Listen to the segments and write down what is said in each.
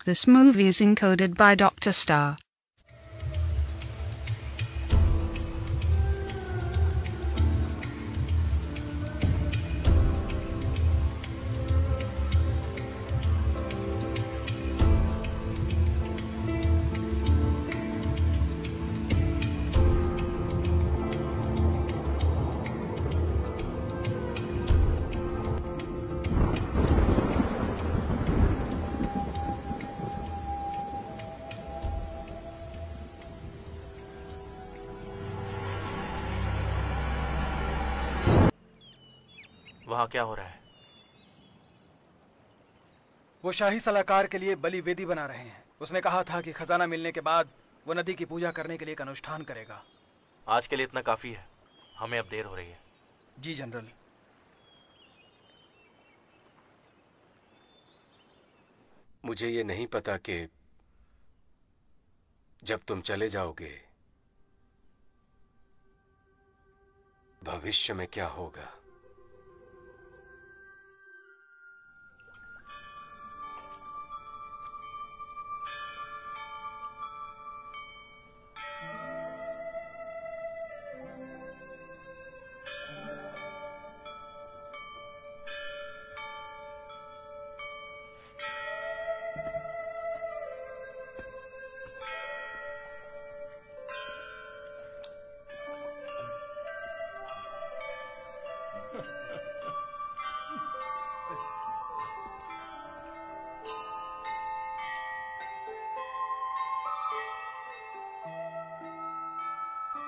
This movie is encoded by Dr. Star. वहाँ क्या हो रहा है? वो शाही सलाहकार के लिए बलि वेदी बना रहे हैं। उसने कहा था कि खजाना मिलने के बाद वो नदी की पूजा करने के लिए एक अनुष्ठान करेगा। आज के लिए इतना काफी है, हमें अब देर हो रही है। जी जनरल। मुझे ये नहीं पता कि जब तुम चले जाओगे भविष्य में क्या होगा।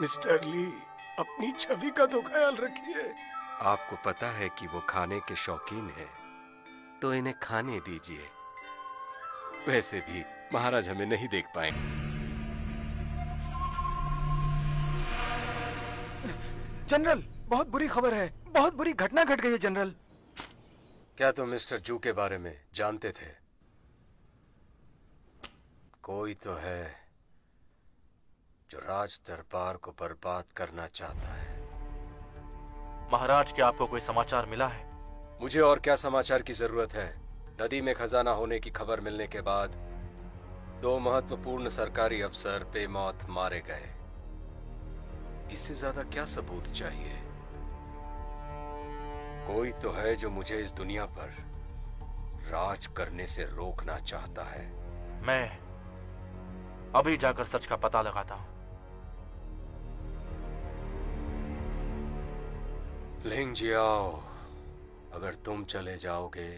मिस्टर ली, अपनी छवि का तो ख्याल रखिए। आपको पता है कि वो खाने के शौकीन हैं, तो इन्हें खाने दीजिए। वैसे भी महाराज हमें नहीं देख पाएंगे। जनरल, बहुत बुरी खबर है। बहुत बुरी घटना घट गई है जनरल। क्या तुम मिस्टर जू के बारे में जानते थे? कोई तो है जो राज दरबार को बर्बाद करना चाहता है। महाराज, क्या आपको कोई समाचार मिला है? मुझे और क्या समाचार की जरूरत है? नदी में खजाना होने की खबर मिलने के बाद 2 महत्वपूर्ण सरकारी अफसर बेमौत मारे गए। इससे ज्यादा क्या सबूत चाहिए? कोई तो है जो मुझे इस दुनिया पर राज करने से रोकना चाहता है। मैं अभी जाकर सच का पता लगाता हूं। लिंग जियाओ, अगर तुम चले जाओगे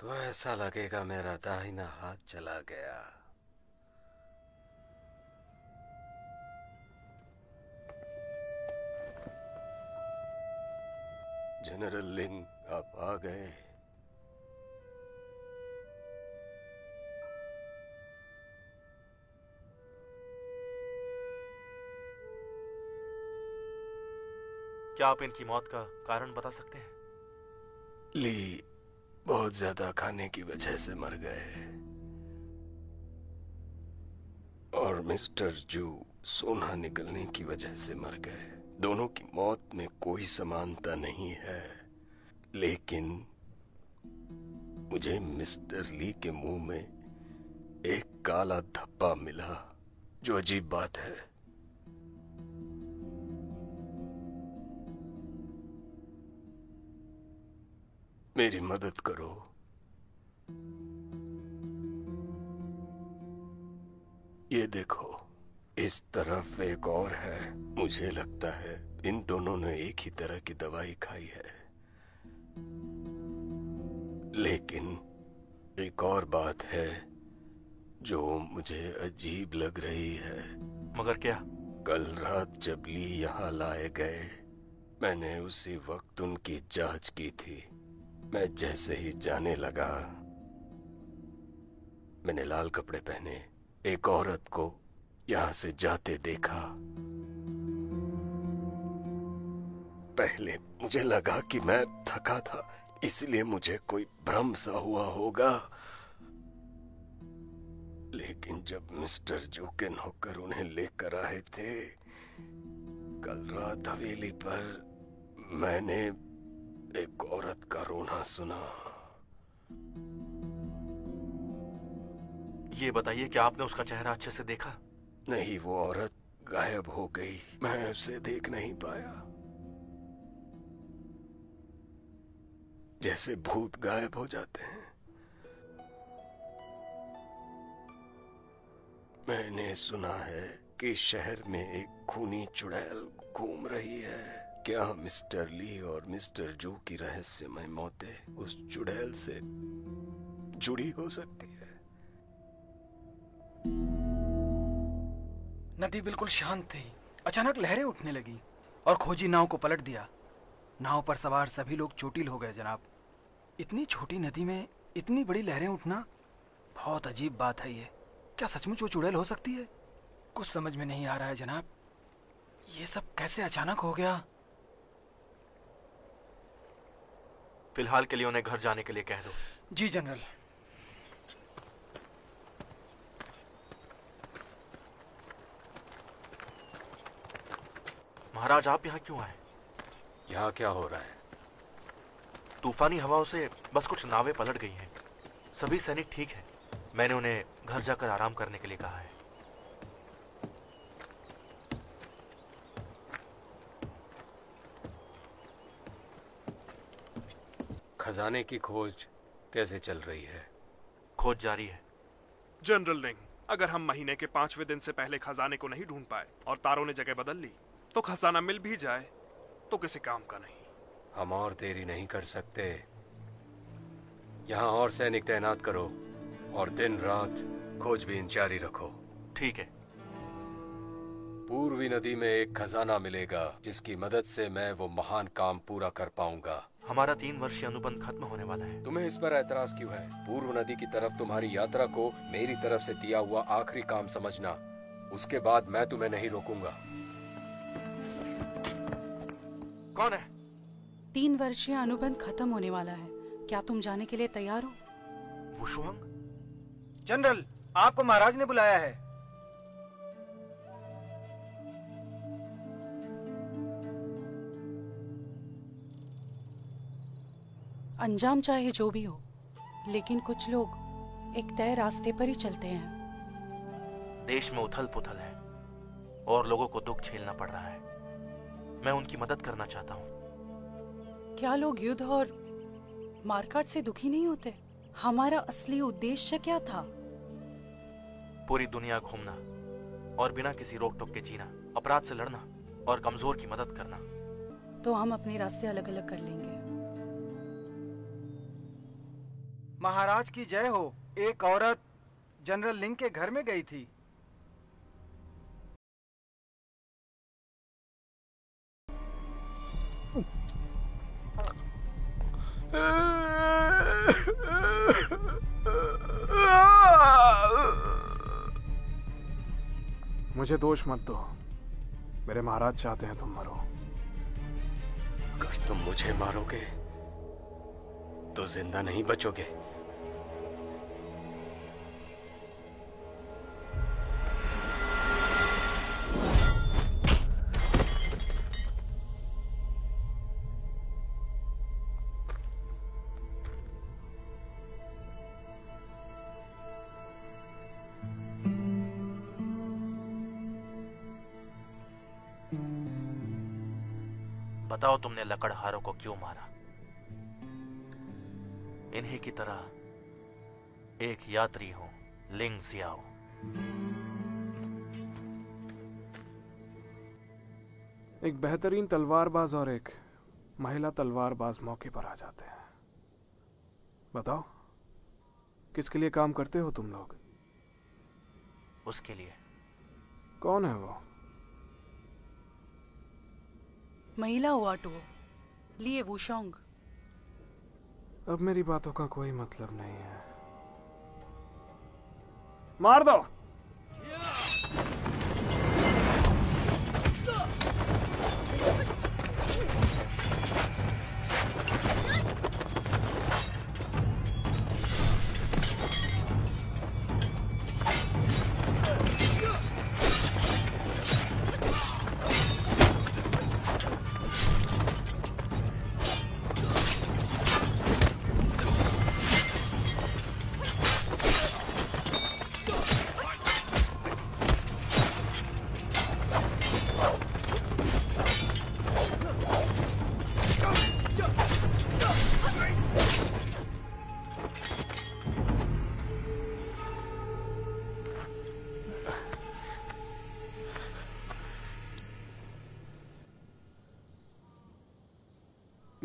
तो ऐसा लगेगा मेरा दाहिना हाथ चला गया। जनरल लिंग, आप आ गए। क्या आप इनकी मौत का कारण बता सकते हैं? ली बहुत ज्यादा खाने की वजह से मर गए और मिस्टर जू सोना निकलने की वजह से मर गए। दोनों की मौत में कोई समानता नहीं है, लेकिन मुझे मिस्टर ली के मुंह में एक काला धब्बा मिला, जो अजीब बात है। मेरी मदद करो। ये देखो, इस तरफ एक और है। मुझे लगता है इन दोनों ने एक ही तरह की दवाई खाई है। लेकिन एक और बात है जो मुझे अजीब लग रही है। मगर क्या? कल रात जब ली यहाँ लाए गए, मैंने उसी वक्त उनकी जांच की थी। मैं जैसे ही जाने लगा, मैंने लाल कपड़े पहने एक औरत को यहां से जाते देखा। पहले मुझे लगा कि मैं थका था, इसलिए मुझे कोई भ्रम सा हुआ होगा। लेकिन जब मिस्टर जू के नौकर उन्हें लेकर आए थे कल रात हवेली पर, मैंने एक औरत का रोना सुना। ये बताइए कि आपने उसका चेहरा अच्छे से देखा? नहीं, वो औरत गायब हो गई। मैं उसे देख नहीं पाया। जैसे भूत गायब हो जाते हैं। मैंने सुना है कि शहर में एक खूनी चुड़ैल घूम रही है। क्या मिस्टर ली और मिस्टर जू की रहस्यमय मौतें उस चुड़ैल से जुड़ी हो सकती है? नदी बिल्कुल शांत थी। अचानक लहरें उठने लगी और खोजी नाव को पलट दिया। नाव पर सवार सभी लोग चोटिल हो गए जनाब। इतनी छोटी नदी में इतनी बड़ी लहरें उठना बहुत अजीब बात है। ये क्या सचमुच वो चुड़ैल हो सकती है? कुछ समझ में नहीं आ रहा है जनाब। ये सब कैसे अचानक हो गया? फिलहाल के लिए उन्हें घर जाने के लिए कह दो। जी जनरल। महाराज, आप यहाँ क्यों आए? यहाँ क्या हो रहा है? तूफानी हवाओं से बस कुछ नावें पलट गई हैं। सभी सैनिक ठीक हैं। मैंने उन्हें घर जाकर आराम करने के लिए कहा है। खजाने की खोज कैसे चल रही है? खोज जारी है। जनरल लिंग, अगर हम महीने के 5वें दिन से पहले खजाने को नहीं ढूंढ पाए और तारों ने जगह बदल ली तो खजाना मिल भी जाए तो किसी काम का नहीं। हम और देरी नहीं कर सकते। यहाँ और सैनिक तैनात करो और दिन रात खोजबीन जारी रखो। ठीक है। पूर्वी नदी में एक खजाना मिलेगा जिसकी मदद से मैं वो महान काम पूरा कर पाऊंगा। हमारा 3 वर्षीय अनुबंध खत्म होने वाला है। तुम्हें इस पर ऐतराज क्यों है? पूर्व नदी की तरफ तुम्हारी यात्रा को मेरी तरफ से दिया हुआ आखिरी काम समझना। उसके बाद मैं तुम्हें नहीं रोकूंगा। कौन है? 3 वर्षीय अनुबंध खत्म होने वाला है। क्या तुम जाने के लिए तैयार हो? वुशुआंग? जनरल, आपको महाराज ने बुलाया है। अंजाम चाहे जो भी हो, लेकिन कुछ लोग एक तय रास्ते पर ही चलते हैं। देश में उथल पुथल है और लोगों को दुख झेलना पड़ रहा है। मैं उनकी मदद करना चाहता हूँ। क्या लोग युद्ध और मारकाट से दुखी नहीं होते? हमारा असली उद्देश्य क्या था? पूरी दुनिया घूमना और बिना किसी रोक टोक के जीना, अपराध से लड़ना और कमजोर की मदद करना। तो हम अपने रास्ते अलग अलग कर लेंगे। महाराज की जय हो। एक औरत जनरल लिंग के घर में गई थी। मुझे दोष मत दो। मेरे महाराज चाहते हैं तुम मरो। अगर तुम मुझे मारोगे तो जिंदा नहीं बचोगे। बताओ, तुमने लकड़हारों को क्यों मारा? इन्हीं की तरह एक यात्री हूं, लिंग सियाओ। एक बेहतरीन तलवारबाज और एक महिला तलवारबाज मौके पर आ जाते हैं। बताओ, किसके लिए काम करते हो तुम लोग? उसके लिए। कौन है वो? महिला हुआ टो लिए वुशोंग। अब मेरी बातों का कोई मतलब नहीं है। मार दो।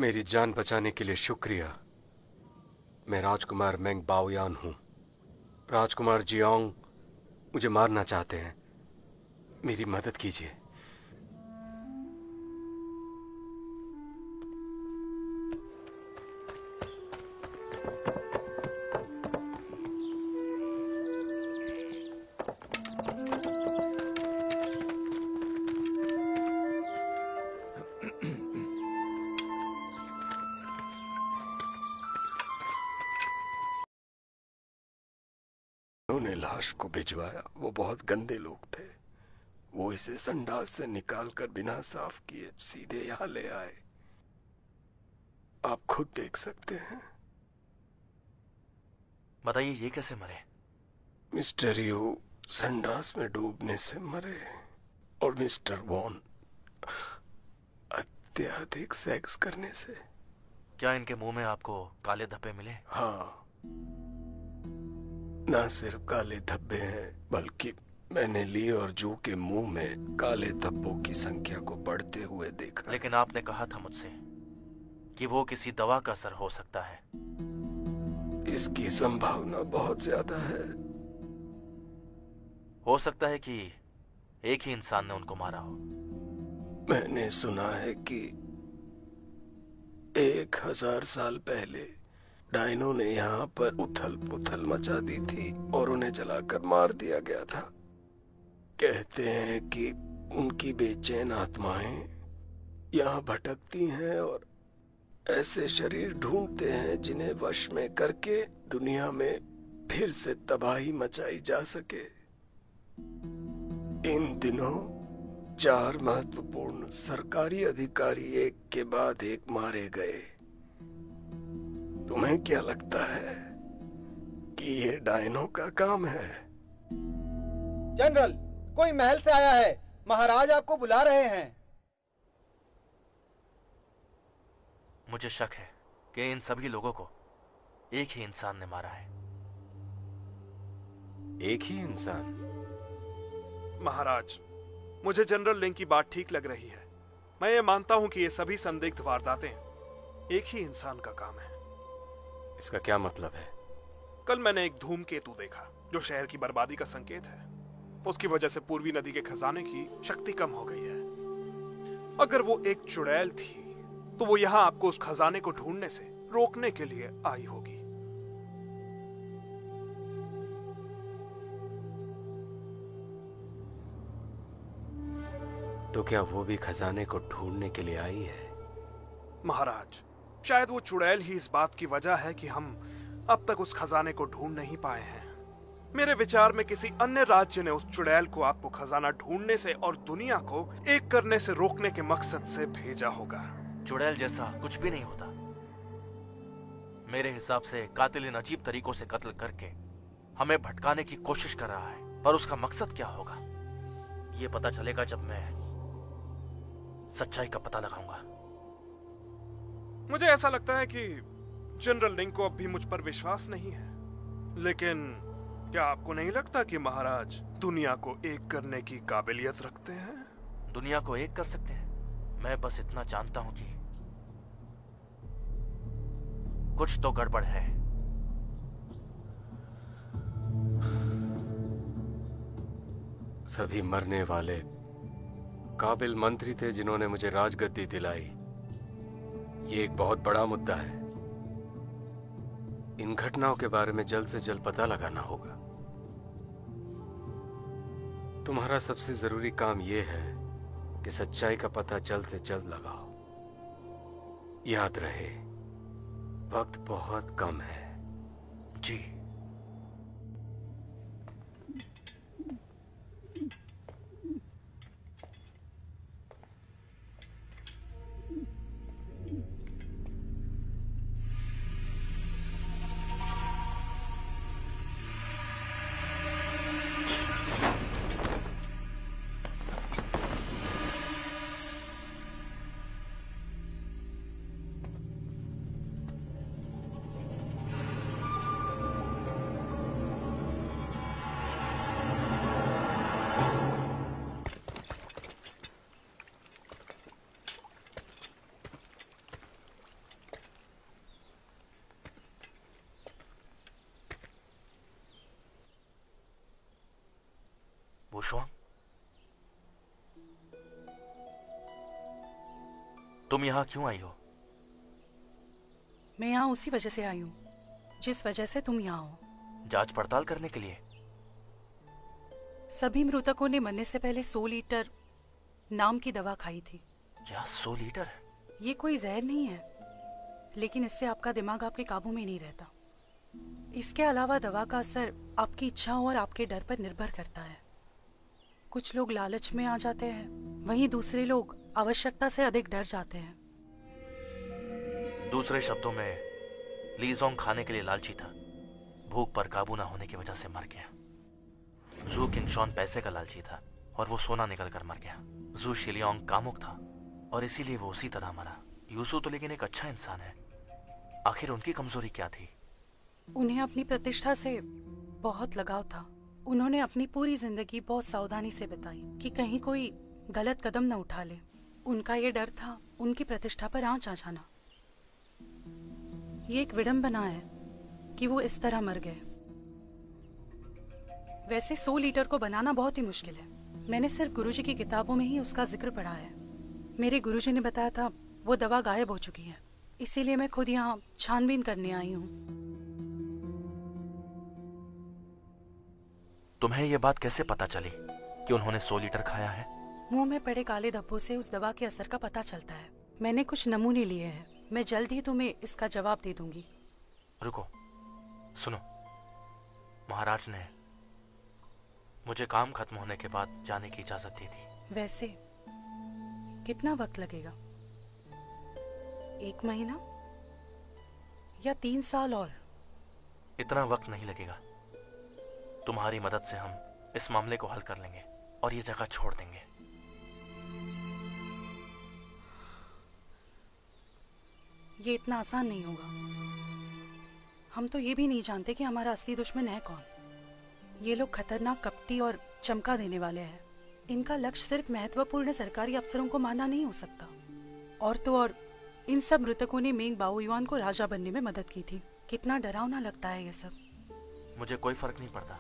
मेरी जान बचाने के लिए शुक्रिया। मैं राजकुमार मेंग बाओयान हूँ। राजकुमार जियांग मुझे मारना चाहते हैं। मेरी मदद कीजिए। उन्होंने लाश को भिजवाया। वो बहुत गंदे लोग थे। वो इसे संडास से निकालकर बिना साफ किए सीधे यहाँ ले आए। आप खुद देख सकते हैं। बताइए ये कैसे मरे? मिस्टर यू संडास में डूबने से मरे और मिस्टर वॉन अत्यधिक सेक्स करने से। क्या इनके मुंह में आपको काले धब्बे मिले? हाँ, ना सिर्फ काले धब्बे हैं बल्कि मैंने ली और जू के मुंह में काले धब्बों की संख्या को बढ़ते हुए देखा। लेकिन आपने कहा था मुझसे कि वो किसी दवा का असर हो सकता है। इसकी संभावना बहुत ज्यादा है। हो सकता है कि एक ही इंसान ने उनको मारा हो। मैंने सुना है कि 1000 साल पहले डायनो ने यहाँ पर उथल पुथल मचा दी थी और उन्हें जलाकर मार दिया गया था। कहते हैं कि उनकी बेचैन आत्माएं यहाँ भटकती हैं और ऐसे शरीर ढूंढते हैं जिन्हें वश में करके दुनिया में फिर से तबाही मचाई जा सके। इन दिनों 4 महत्वपूर्ण सरकारी अधिकारी एक के बाद एक मारे गए। तुम्हें क्या लगता है कि ये डायनो का काम है? जनरल, कोई महल से आया है। महाराज आपको बुला रहे हैं। मुझे शक है कि इन सभी लोगों को एक ही इंसान ने मारा है। एक ही इंसान? महाराज, मुझे जनरल लिंग की बात ठीक लग रही है। मैं ये मानता हूं कि ये सभी संदिग्ध वारदातें एक ही इंसान का काम है। इसका क्या मतलब है? कल मैंने एक धूमकेतु देखा जो शहर की बर्बादी का संकेत है। उसकी वजह से पूर्वी नदी के खजाने की शक्ति कम हो गई है। अगर वो एक चुड़ैल थी तो वो यहाँ आपको उस खजाने को ढूंढने से रोकने के लिए आई होगी। तो क्या वो भी खजाने को ढूंढने के लिए आई है? महाराज, शायद वो चुड़ैल ही इस बात की वजह है कि हम अब तक उस खजाने को ढूंढ नहीं पाए हैं। मेरे विचार में किसी अन्य राज्य ने उस चुड़ैल को आपको खजाना ढूंढने से और दुनिया को एक करने से रोकने के मकसद से भेजा होगा। चुड़ैल जैसा कुछ भी नहीं होता। मेरे हिसाब से कातिल इन अजीब तरीकों से कत्ल करके हमें भटकाने की कोशिश कर रहा है। पर उसका मकसद क्या होगा ये पता चलेगा जब मैं सच्चाई का पता लगाऊंगा। मुझे ऐसा लगता है कि जनरल लिंग को अब भी मुझ पर विश्वास नहीं है। लेकिन क्या आपको नहीं लगता कि महाराज दुनिया को एक करने की काबिलियत रखते हैं? दुनिया को एक कर सकते हैं। मैं बस इतना जानता हूं कि कुछ तो गड़बड़ है। सभी मरने वाले काबिल मंत्री थे जिन्होंने मुझे राजगद्दी दिलाई। ये एक बहुत बड़ा मुद्दा है। इन घटनाओं के बारे में जल्द से जल्द पता लगाना होगा। तुम्हारा सबसे जरूरी काम यह है कि सच्चाई का पता जल्द से जल्द लगाओ। याद रहे, वक्त बहुत कम है। जी। वुशुआंग, तुम यहां क्यों आई हो? मैं यहाँ उसी वजह से आई हूँ जिस वजह से तुम यहाँ हो। जांच पड़ताल करने के लिए? सभी मृतकों ने मरने से पहले 100 लीटर नाम की दवा खाई थी। क्या 100 लीटर? ये कोई जहर नहीं है, लेकिन इससे आपका दिमाग आपके काबू में नहीं रहता। इसके अलावा दवा का असर आपकी इच्छाओं और आपके डर पर निर्भर करता है। कुछ लोग लालच में आ जाते हैं, वहीं दूसरे लोग आवश्यकता से अधिक डर जाते हैं। दूसरे शब्दों में, लीजोंग खाने के लिए लालची था, भूख पर काबू ना होने की वजह से मर गया। जू किंगशॉन पैसे का लालची था और वो सोना निकल कर मर गया। जू शिलियोंग कामुक था और इसीलिए वो उसी तरह मरा। यूसु तो लेकिन एक अच्छा इंसान है, आखिर उनकी कमजोरी क्या थी? उन्हें अपनी प्रतिष्ठा से बहुत लगाव था। उन्होंने अपनी पूरी जिंदगी बहुत सावधानी से बिताई कि कहीं कोई गलत कदम न उठा ले। उनका ये डर था उनकी प्रतिष्ठा पर आंच आ जाना। ये एक विडंबना है कि वो इस तरह मर गए। वैसे 100 लीटर को बनाना बहुत ही मुश्किल है। मैंने सिर्फ गुरुजी की किताबों में ही उसका जिक्र पढ़ा है। मेरे गुरुजी ने बताया था वो दवा गायब हो चुकी है, इसीलिए मैं खुद यहाँ छानबीन करने आई हूँ। तुम्हें ये बात कैसे पता चली कि उन्होंने 100 लीटर खाया है? मुंह में पड़े काले धब्बों से उस दवा के असर का पता चलता है। मैंने कुछ नमूने लिए हैं, मैं जल्द ही तुम्हें इसका जवाब दे दूंगी। रुको, सुनो, महाराज ने मुझे काम खत्म होने के बाद जाने की इजाजत दी थी। वैसे कितना वक्त लगेगा? 1 महीना या 3 साल? और इतना वक्त नहीं लगेगा। तुम्हारी मदद से हम इस मामले को हल कर लेंगे और ये जगह छोड़ देंगे। ये इतना आसान नहीं होगा। हम तो ये भी नहीं जानते कि हमारा असली दुश्मन है कौन। ये लोग खतरनाक, कपटी और चमका देने वाले हैं। इनका लक्ष्य सिर्फ महत्वपूर्ण सरकारी अफसरों को मारना नहीं हो सकता। और तो और इन सब मृतकों ने मेंग बाओयुआन को राजा बनने में मदद की थी। कितना डरावना लगता है ये सब। मुझे कोई फर्क नहीं पड़ता।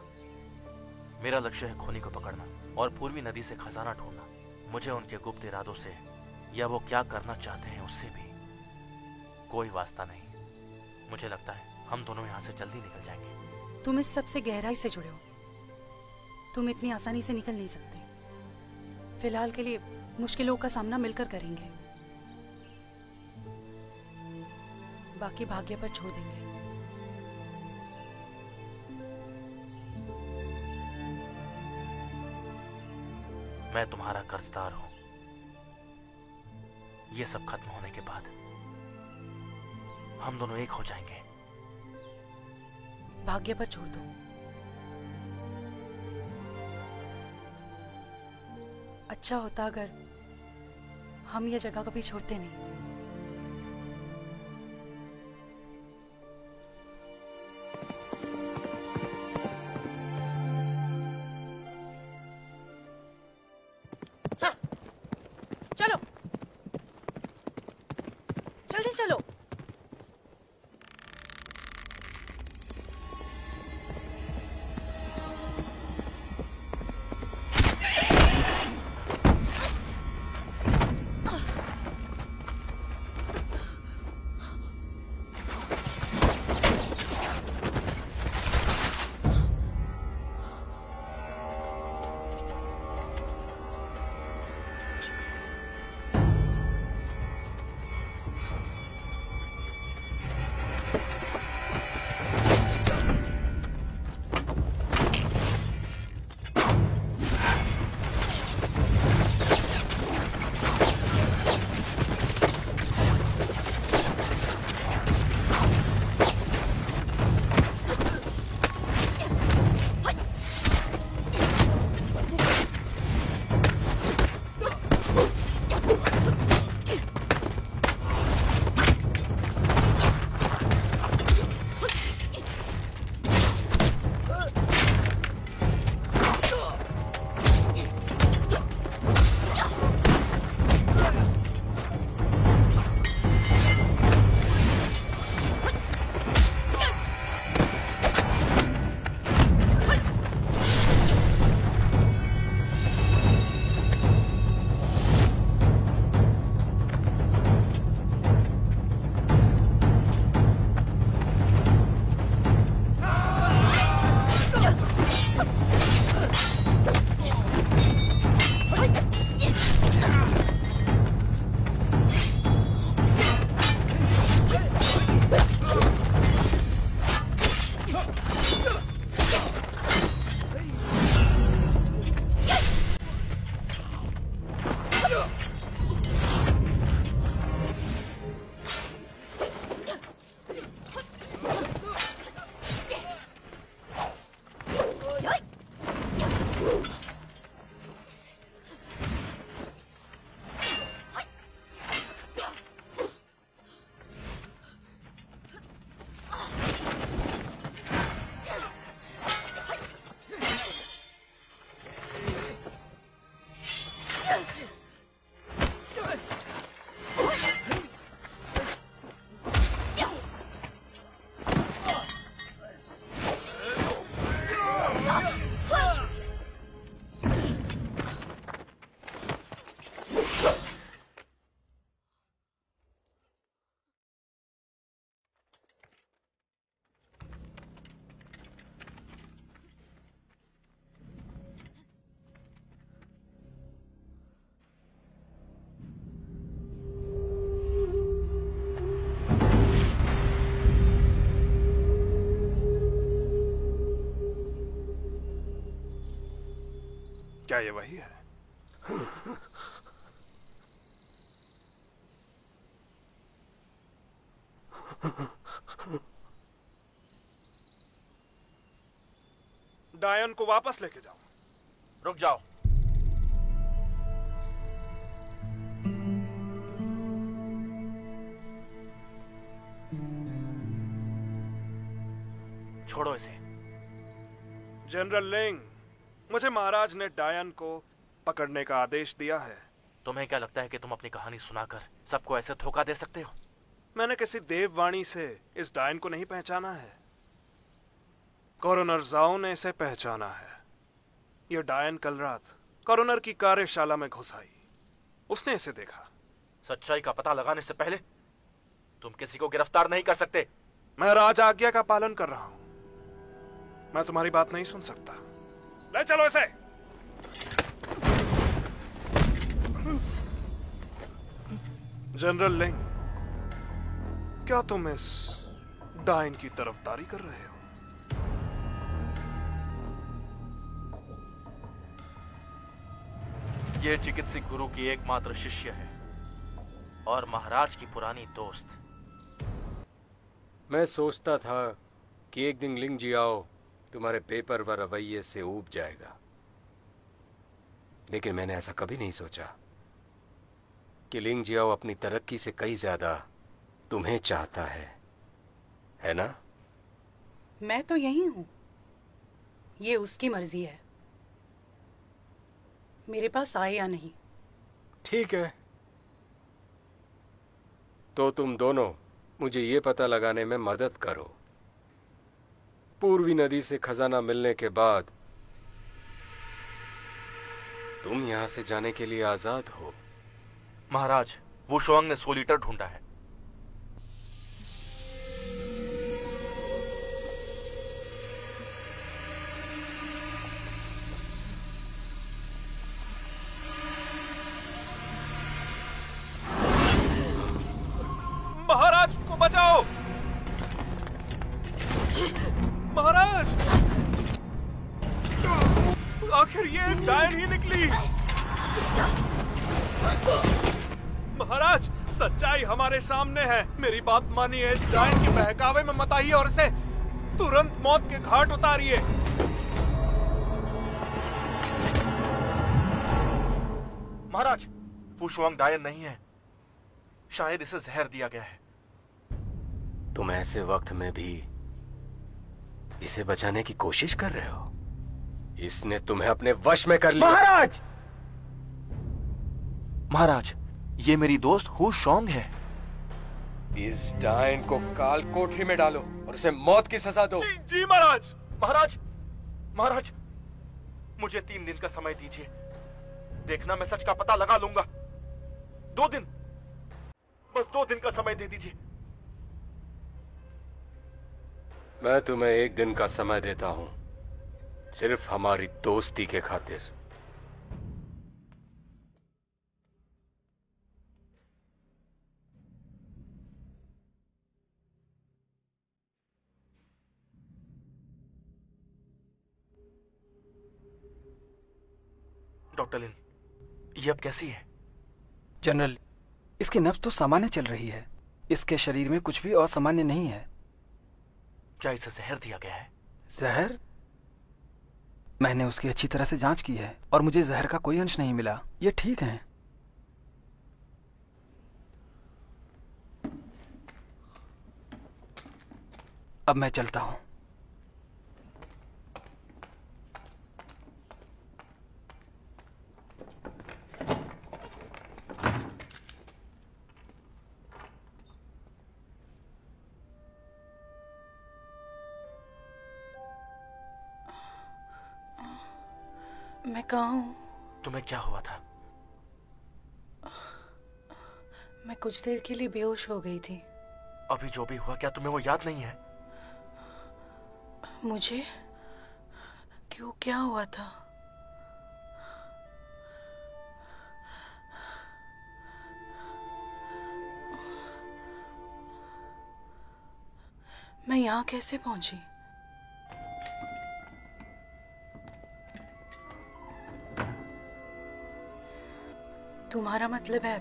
मेरा लक्ष्य है खोनी को पकड़ना और पूर्वी नदी से खजाना ढूंढना। मुझे उनके गुप्त इरादों से या वो क्या करना चाहते हैं उससे भी कोई वास्ता नहीं। मुझे लगता है हम दोनों यहाँ से जल्दी निकल जाएंगे। तुम इस सब से गहराई से जुड़े हो। तुम इतनी आसानी से निकल नहीं सकते। फिलहाल के लिए मुश्किलों का सामना मिलकर करेंगे, बाकी भाग्य पर छोड़ देंगे। मैं तुम्हारा कर्जदार हूं। ये सब खत्म होने के बाद हम दोनों एक हो जाएंगे। भाग्य पर छोड़ दो। अच्छा होता अगर हम ये जगह कभी छोड़ते नहीं। चलो जल्दी चलो। क्या ये वही है? डायन को वापस लेके जाओ। रुक जाओ। छोड़ो इसे। जनरल लिंग, मुझे महाराज ने डायन को पकड़ने का आदेश दिया है। तुम्हें क्या लगता है कि तुम अपनी कहानी सुनाकर सबको ऐसे धोखा दे सकते हो? मैंने किसी देववाणी से इस डायन को नहीं पहचाना है। कॉरोनर जाओ ने इसे पहचाना है। यह डायन कल रात कॉरोनर की कार्यशाला में घुस आई। उसने इसे देखा। सच्चाई का पता लगाने से पहले तुम किसी को गिरफ्तार नहीं कर सकते। मैं राज आज्ञा का पालन कर रहा हूं। मैं तुम्हारी बात नहीं सुन सकता। ले चलो इसे। जनरल लिंग, क्या तुम इस डायन की तरफदारी कर रहे हो? ये चिकित्सक गुरु की एकमात्र शिष्य है और महाराज की पुरानी दोस्त। मैं सोचता था कि एक दिन लिंग जियाओ तुम्हारे पेपर व रवैये से ऊब जाएगा, लेकिन मैंने ऐसा कभी नहीं सोचा कि लिंग जियाओ अपनी तरक्की से कई ज्यादा तुम्हें चाहता है ना? मैं तो यही हूं। ये उसकी मर्जी है, मेरे पास आए या नहीं। ठीक है, तो तुम दोनों मुझे ये पता लगाने में मदद करो। पूर्वी नदी से खजाना मिलने के बाद तुम यहां से जाने के लिए आजाद हो। महाराज, वो शुआंग ने 100 लीटर ढूंढा है। महाराज को बचाओ! महाराज! आखिर ये एक डायन ही निकली। महाराज, सच्चाई हमारे सामने है। मेरी बात मानिए, इस डायन के बहकावे में मत आइए और इसे तुरंत मौत के घाट उतारिए। महाराज, वो शुआंग डायन नहीं है। शायद इसे जहर दिया गया है। तुम ऐसे वक्त में भी इसे बचाने की कोशिश कर रहे हो? इसने तुम्हें अपने वश में कर लिया। महाराज! महाराज, ये मेरी दोस्त हु शोंग है। इस डायन को काल कोठरी में डालो और उसे मौत की सजा दो। जी, जी महाराज। महाराज, महाराज, मुझे 3 दिन का समय दीजिए। देखना, मैं सच का पता लगा लूंगा। 2 दिन, बस 2 दिन का समय दे दीजिए। मैं तुम्हें 1 दिन का समय देता हूं, सिर्फ हमारी दोस्ती के खातिर। डॉक्टर लिन, ये अब कैसी है? जनरल, इसकी नब्ज तो सामान्य चल रही है। इसके शरीर में कुछ भी असामान्य नहीं है। क्या इसे जहर दिया गया है? जहर? मैंने उसकी अच्छी तरह से जांच की है और मुझे जहर का कोई अंश नहीं मिला। ये ठीक है। अब मैं चलता हूं। मैं कहाँ हूँ? तुम्हें क्या हुआ था? मैं कुछ देर के लिए बेहोश हो गई थी। अभी जो भी हुआ, क्या तुम्हें वो याद नहीं है? मुझे? क्यों, क्या हुआ था? मैं यहाँ कैसे पहुंची? तुम्हारा मतलब है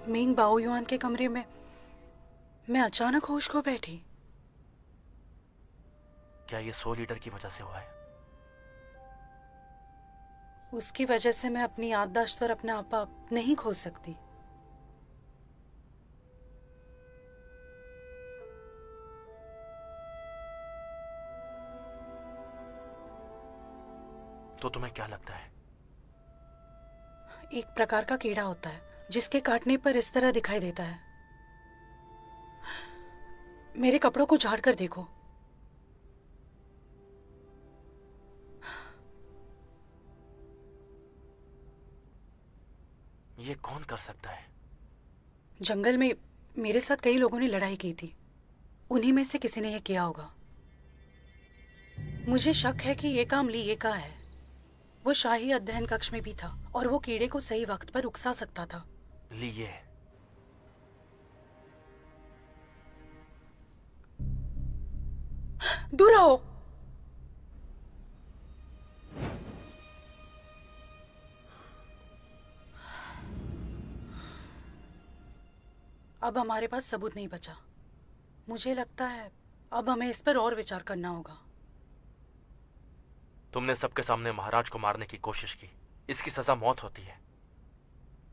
मिंग बाओयुआन के कमरे में मैं अचानक होश खो बैठी? क्या ये 100 लीटर की वजह से हुआ है? उसकी वजह से मैं अपनी याददाश्त और अपना आपा नहीं खो सकती। तो तुम्हें क्या लगता है? एक प्रकार का कीड़ा होता है जिसके काटने पर इस तरह दिखाई देता है। मेरे कपड़ों को झाड़ कर देखो। ये कौन कर सकता है? जंगल में मेरे साथ कई लोगों ने लड़ाई की थी, उन्हीं में से किसी ने यह किया होगा। मुझे शक है कि यह काम ली ये का है। वो शाही अध्ययन कक्ष में भी था और वो कीड़े को सही वक्त पर उकसा सकता था। लिए दूर रहो। अब हमारे पास सबूत नहीं बचा। मुझे लगता है अब हमें इस पर और विचार करना होगा। तुमने सबके सामने महाराज को मारने की कोशिश की। इसकी सजा मौत होती है।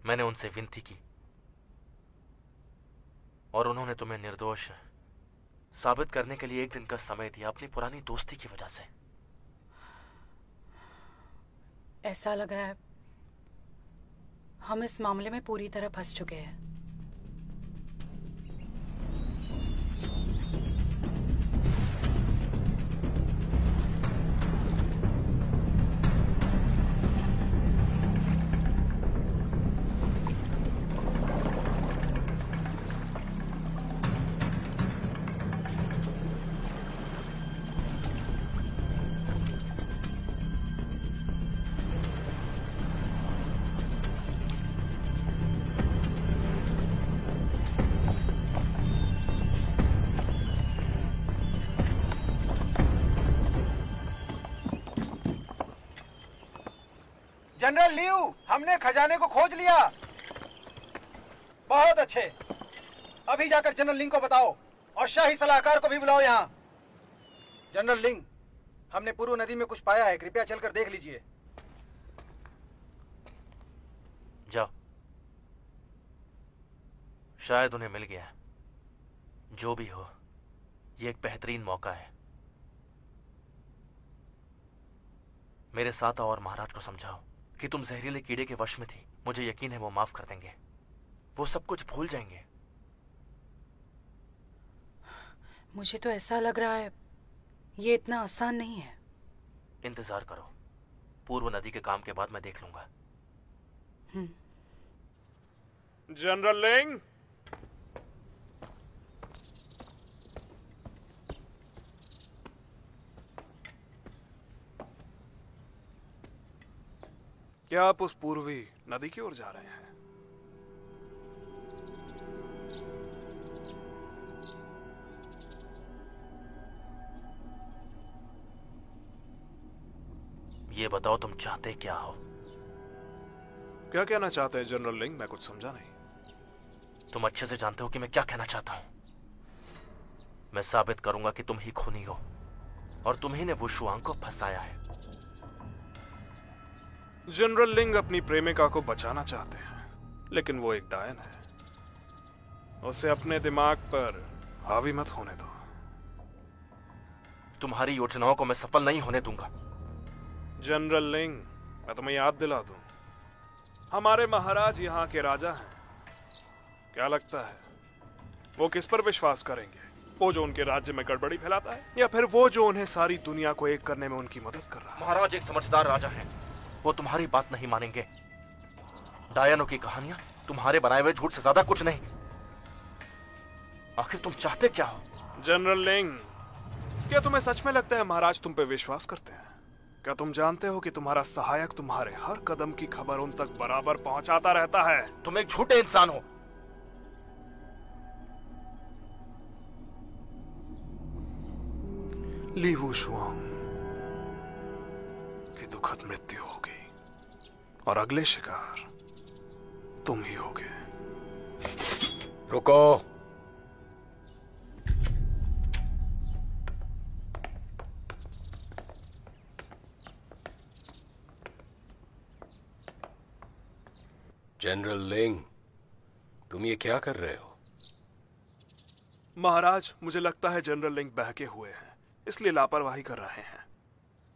मैंने उनसे विनती की और उन्होंने तुम्हें निर्दोष साबित करने के लिए 1 दिन का समय दिया, अपनी पुरानी दोस्ती की वजह से। ऐसा लग रहा है हम इस मामले में पूरी तरह फंस चुके हैं। जनरल लियू, हमने खजाने को खोज लिया। बहुत अच्छे। अभी जाकर जनरल लिंग को बताओ और शाही सलाहकार को भी बुलाओ यहाँ। जनरल लिंग, हमने पूर्व नदी में कुछ पाया है, कृपया चलकर देख लीजिए। जाओ, शायद उन्हें मिल गया। जो भी हो, ये एक बेहतरीन मौका है। मेरे साथ आओ और महाराज को समझाओ कि तुम जहरीले कीड़े के वश में थी। मुझे यकीन है वो माफ कर देंगे। वो सब कुछ भूल जाएंगे। मुझे तो ऐसा लग रहा है ये इतना आसान नहीं है। इंतजार करो, पूर्व नदी के काम के बाद मैं देख लूंगा। जनरल लिंग, क्या आप उस पूर्वी नदी की ओर जा रहे हैं? ये बताओ तुम चाहते क्या हो? क्या कहना चाहते हैं जनरल लिंग? मैं कुछ समझा नहीं। तुम अच्छे से जानते हो कि मैं क्या कहना चाहता हूं। मैं साबित करूंगा कि तुम ही खूनी हो और तुम ही ने वुशुआंग को फंसाया है। जनरल लिंग अपनी प्रेमिका को बचाना चाहते हैं, लेकिन वो एक डायन है। उसे अपने दिमाग पर हावी मत होने दो। तुम्हारी योजनाओं को मैं सफल नहीं होने दूंगा। जनरल लिंग, मैं तुम्हें याद दिला दूं, हमारे महाराज यहाँ के राजा हैं। क्या लगता है वो किस पर विश्वास करेंगे? वो जो उनके राज्य में गड़बड़ी फैलाता है, या फिर वो जो उन्हें सारी दुनिया को एक करने में उनकी मदद कर रहा है? महाराज एक समझदार राजा है। वो तुम्हारी बात नहीं मानेंगे। डायनों की कहानियां तुम्हारे बनाए हुए झूठ से ज्यादा कुछ नहीं। आखिर तुम चाहते क्या हो? जनरल लिंग, क्या तुम्हें सच में लगता है महाराज तुम पे विश्वास करते हैं? क्या तुम जानते हो कि तुम्हारा सहायक तुम्हारे हर कदम की खबर उन तक बराबर पहुंचाता रहता है? तुम एक झूठे इंसान हो। ली वुशुआंग की दुखद मृत्यु होगी और अगले शिकार तुम ही होगे। रुको। जनरल लिंग, तुम ये क्या कर रहे हो? महाराज, मुझे लगता है जनरल लिंग बहके हुए हैं, इसलिए लापरवाही कर रहे हैं।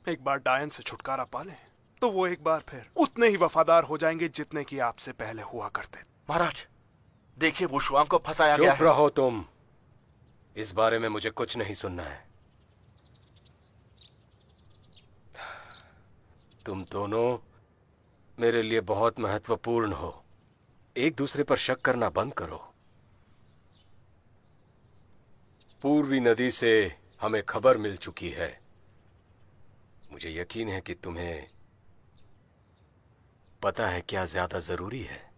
एक बार डायन से छुटकारा पा लें तो वो एक बार फिर उतने ही वफादार हो जाएंगे जितने कि आपसे पहले हुआ करते। महाराज, देखिए वो शुआंग को फंसाया गया है। चुप रहो तुम। इस बारे में मुझे कुछ नहीं सुनना है। तुम दोनों मेरे लिए बहुत महत्वपूर्ण हो। एक दूसरे पर शक करना बंद करो। पूर्वी नदी से हमें खबर मिल चुकी है। मुझे यकीन है कि तुम्हें पता है क्या ज्यादा जरूरी है।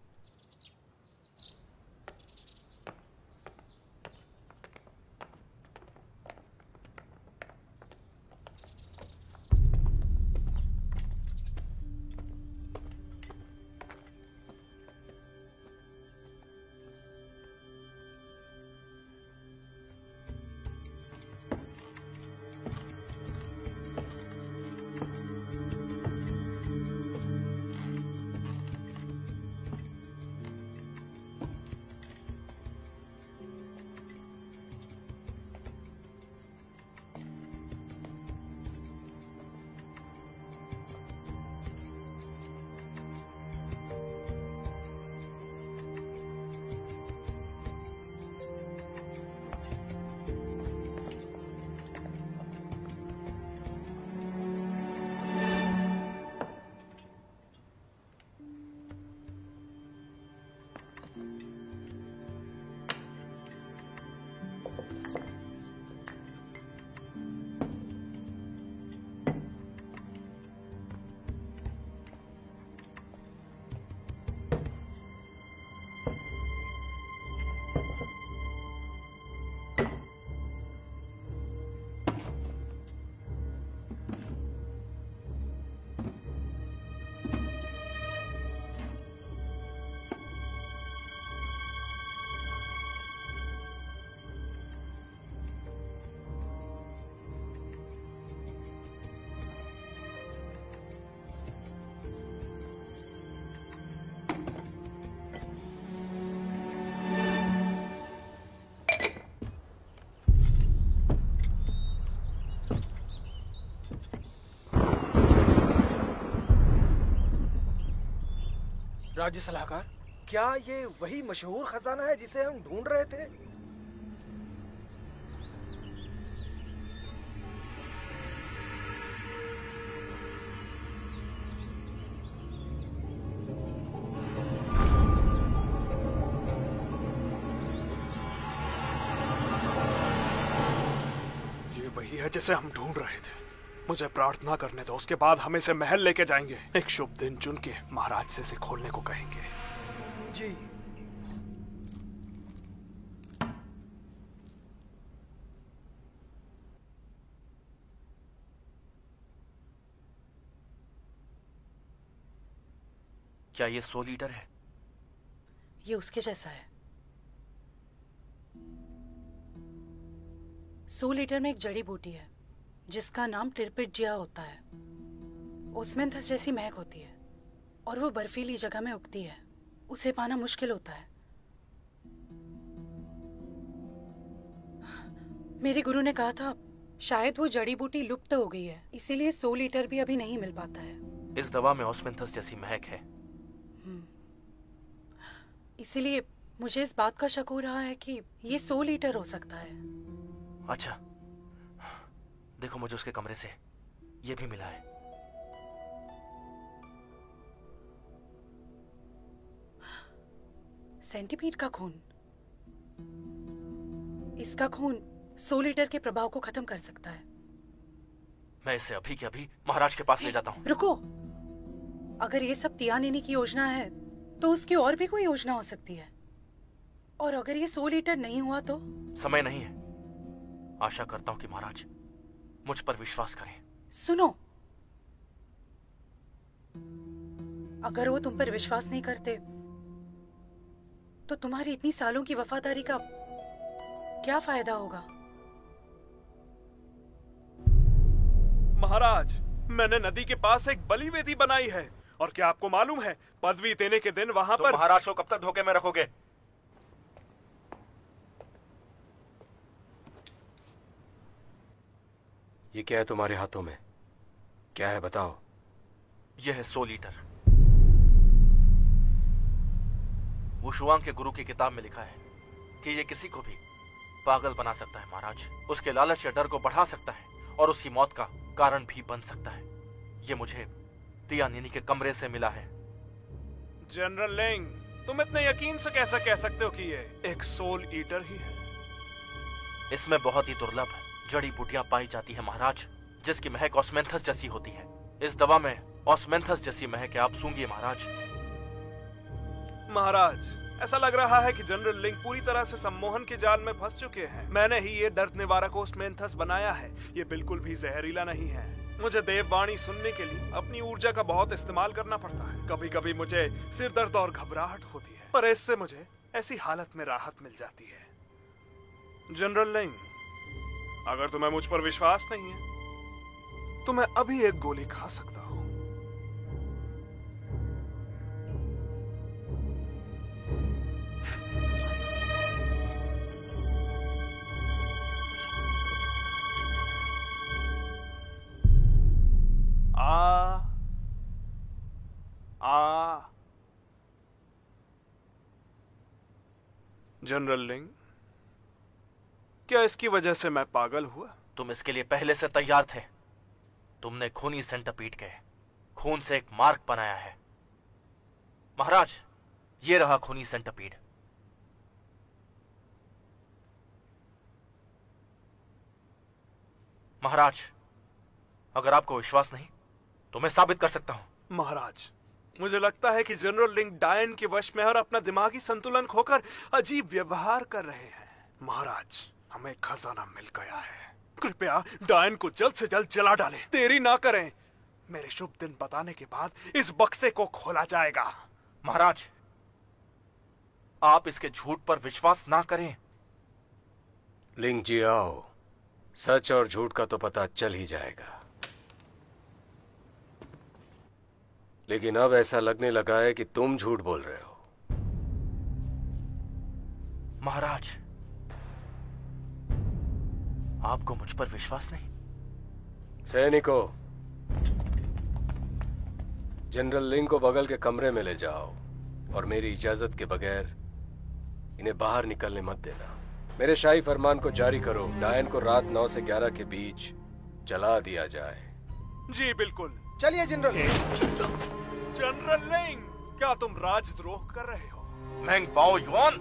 राज्य सलाहकार, क्या ये वही मशहूर खजाना है जिसे हम ढूंढ रहे थे? ये वही है जिसे हम ढूंढ रहे थे। मुझे प्रार्थना करने दो, उसके बाद हम इसे महल लेके जाएंगे। एक शुभ दिन चुन के महाराज से इसे खोलने को कहेंगे। जी। क्या ये 100 लीटर है? ये उसके जैसा है। 100 लीटर में एक जड़ी बूटी है जिसका नाम टिरपिटजिया होता है। ओस्मेंथस जैसी महक होती है और वो बर्फीली जगह में उगती है। उसे पाना मुश्किल होता है। मेरे गुरु ने कहा था शायद वो जड़ी बूटी लुप्त हो गई है, इसीलिए 100 लीटर भी अभी नहीं मिल पाता है। इस दवा में ओस्मेंथस जैसी महक है। इसीलिए मुझे इस बात का शक हो रहा है कि ये 100 लीटर हो सकता है। अच्छा, देखो मुझे उसके कमरे से ये भी मिला है। सेंटीपीड का खून। इसका खून 100 लीटर के प्रभाव को खत्म कर सकता है। मैं इसे अभी के अभी महाराज के पास ले जाता हूँ। रुको, अगर ये सब तियानिनी की योजना है तो उसकी और भी कोई योजना हो सकती है। और अगर ये 100 लीटर नहीं हुआ तो? समय नहीं है। आशा करता हूँ कि महाराज मुझ पर विश्वास करें। सुनो, अगर वो तुम पर विश्वास नहीं करते तो तुम्हारी इतनी सालों की वफादारी का क्या फायदा होगा? महाराज, मैंने नदी के पास एक बलि वेदी बनाई है, और क्या आपको मालूम है पदवी देने के दिन वहां पर महाराज को कब तक धोखे में रखोगे? ये क्या है तुम्हारे हाथों में? क्या है बताओ? यह है 100 लीटर। वो शुआंग के गुरु की किताब में लिखा है कि यह किसी को भी पागल बना सकता है महाराज, उसके लालच या डर को बढ़ा सकता है और उसकी मौत का कारण भी बन सकता है। ये मुझे तियानिनी के कमरे से मिला है। जनरल लिंग, तुम इतने यकीन से कैसे कह सकते हो कि ये एक सोल ईटर ही है? इसमें बहुत ही दुर्लभ जड़ी बूटियां पाई जाती है महाराज, जिसकी महक ऑस्मेंथस जैसी होती है। इस दवा में ऑस्मेंथस जैसी महक है, आप सूंघिए महाराज। महाराज, ऐसा लग रहा है कि जनरल लिंग पूरी तरह से सम्मोहन के जाल में फंस चुके हैं। मैंने ही ये दर्द निवारक ऑस्मेंथस बनाया है। ये बिल्कुल भी जहरीला नहीं है। मुझे देववाणी सुनने के लिए अपनी ऊर्जा का बहुत इस्तेमाल करना पड़ता है। कभी कभी मुझे सिर दर्द और घबराहट होती है, पर इससे मुझे ऐसी हालत में राहत मिल जाती है। जनरल लिंग, अगर तुम्हें मुझ पर विश्वास नहीं है तो मैं अभी एक गोली खा सकता हूं। जनरल लिंग, क्या इसकी वजह से मैं पागल हुआ? तुम इसके लिए पहले से तैयार थे। तुमने खूनी सेंटरपीड के खून से एक मार्क बनाया है। महाराज, ये रहा खूनी सेंटरपीड। महाराज, अगर आपको विश्वास नहीं तो मैं साबित कर सकता हूं। महाराज, मुझे लगता है कि जनरल लिंग डायन के वश में और अपना दिमागी संतुलन खोकर अजीब व्यवहार कर रहे हैं। महाराज, हमें खजाना मिल गया है। कृपया डायन को जल्द से जल्द जला डालें। देरी ना करें। मेरे शुभ दिन बताने के बाद इस बक्से को खोला जाएगा। महाराज, आप इसके झूठ पर विश्वास ना करें। लिंग जी आओ, सच और झूठ का तो पता चल ही जाएगा। लेकिन अब ऐसा लगने लगा है कि तुम झूठ बोल रहे हो। महाराज, आपको मुझ पर विश्वास नहीं? सैनिकों, जनरल लिंग को बगल के कमरे में ले जाओ और मेरी इजाजत के बगैर इन्हें बाहर निकलने मत देना। मेरे शाही फरमान को जारी करो, डायन को रात 9 से 11 के बीच जला दिया जाए। जी बिल्कुल। चलिए जनरल। जनरल लिंग, क्या तुम राजद्रोह कर रहे हो? मेंग बाओ युआन,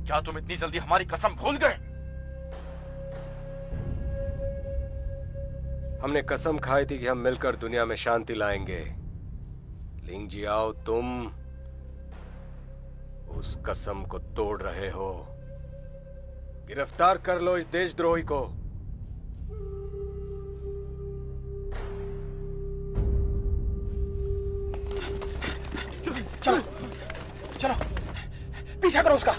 क्या तुम इतनी जल्दी हमारी कसम भूल गए? हमने कसम खाई थी कि हम मिलकर दुनिया में शांति लाएंगे। लिंग जी आओ, तुम उस कसम को तोड़ रहे हो। गिरफ्तार कर लो इस देशद्रोही को। चलो चलो, पीछा करो उसका।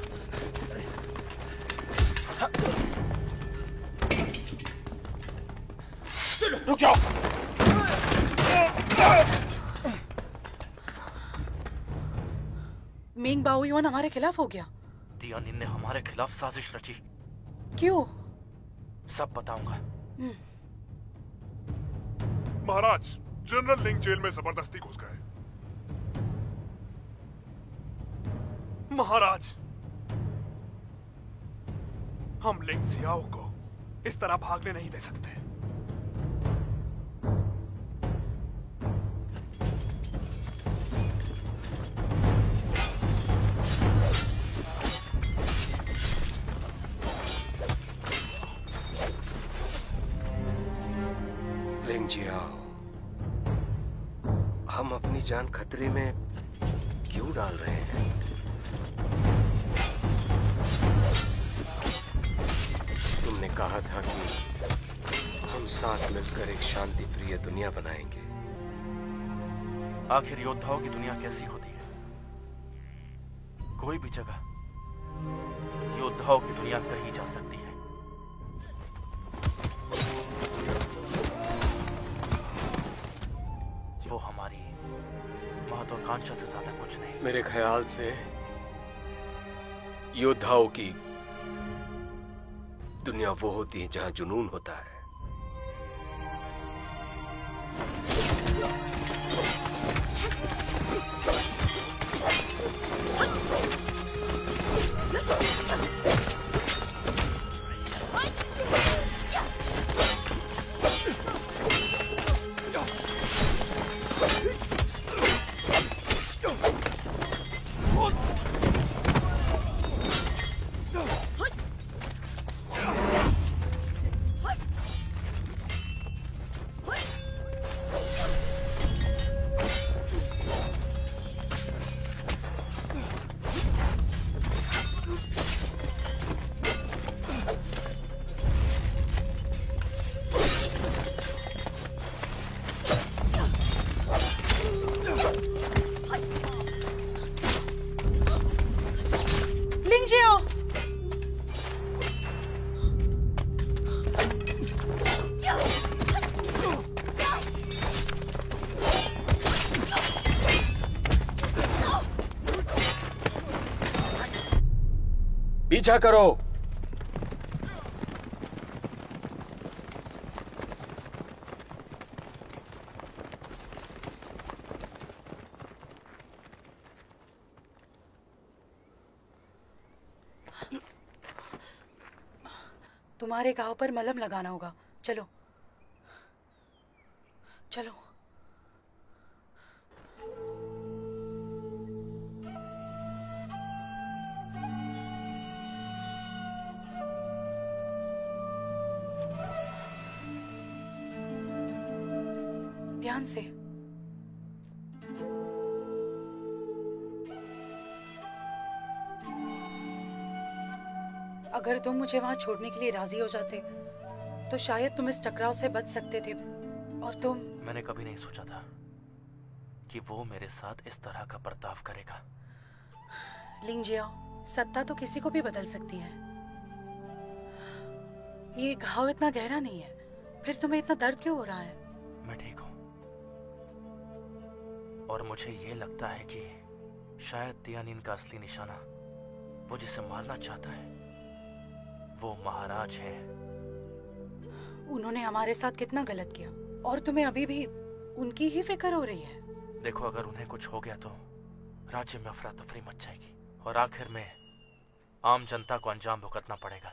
रुक जाओ। मिंग बाओयुआन हमारे खिलाफ हो गया। तियानिन ने हमारे खिलाफ साजिश रची। क्यों? सब बताऊंगा। महाराज, जनरल लिंग जेल में जबरदस्ती घुस गए। महाराज, हम लिंग जियाओ को इस तरह भागने नहीं दे सकते। लिंग जियाओ, हम अपनी जान खतरे में क्यों डाल रहे हैं? तुमने कहा था कि हम साथ मिलकर एक शांति प्रिय दुनिया बनाएंगे। आखिर योद्धाओं की दुनिया कैसी होती है? कोई भी जगह योद्धाओं की दुनिया कही जा सकती है। वो हमारी महत्वाकांक्षा से ज्यादा कुछ नहीं। मेरे ख्याल से योद्धाओं की दुनिया वो होती है जहां जुनून होता है। पीछा करो। तुम्हारे घाव पर मलहम लगाना होगा। चलो चलो। ध्यान से। अगर तुम मुझे वहां छोड़ने के लिए राजी हो जाते तो शायद तुम इस टकराव से बच सकते थे। और तुम। मैंने कभी नहीं सोचा था कि वो मेरे साथ इस तरह का बर्ताव करेगा। लिंग जियाओ, सत्ता तो किसी को भी बदल सकती है। ये घाव इतना गहरा नहीं है, फिर तुम्हें इतना दर्द क्यों हो रहा है? मैं ठीक हूँ और मुझे ये लगता है कि शायद तियानिन का असली निशाना, वो जिसे मारना चाहता है, वो महाराज है। उन्होंने हमारे साथ कितना गलत किया और तुम्हें अभी भी उनकी ही फिक्र हो रही है। देखो, अगर उन्हें कुछ हो गया तो राज्य में अफरा तफरी मच जाएगी और आखिर में आम जनता को अंजाम भुगतना पड़ेगा।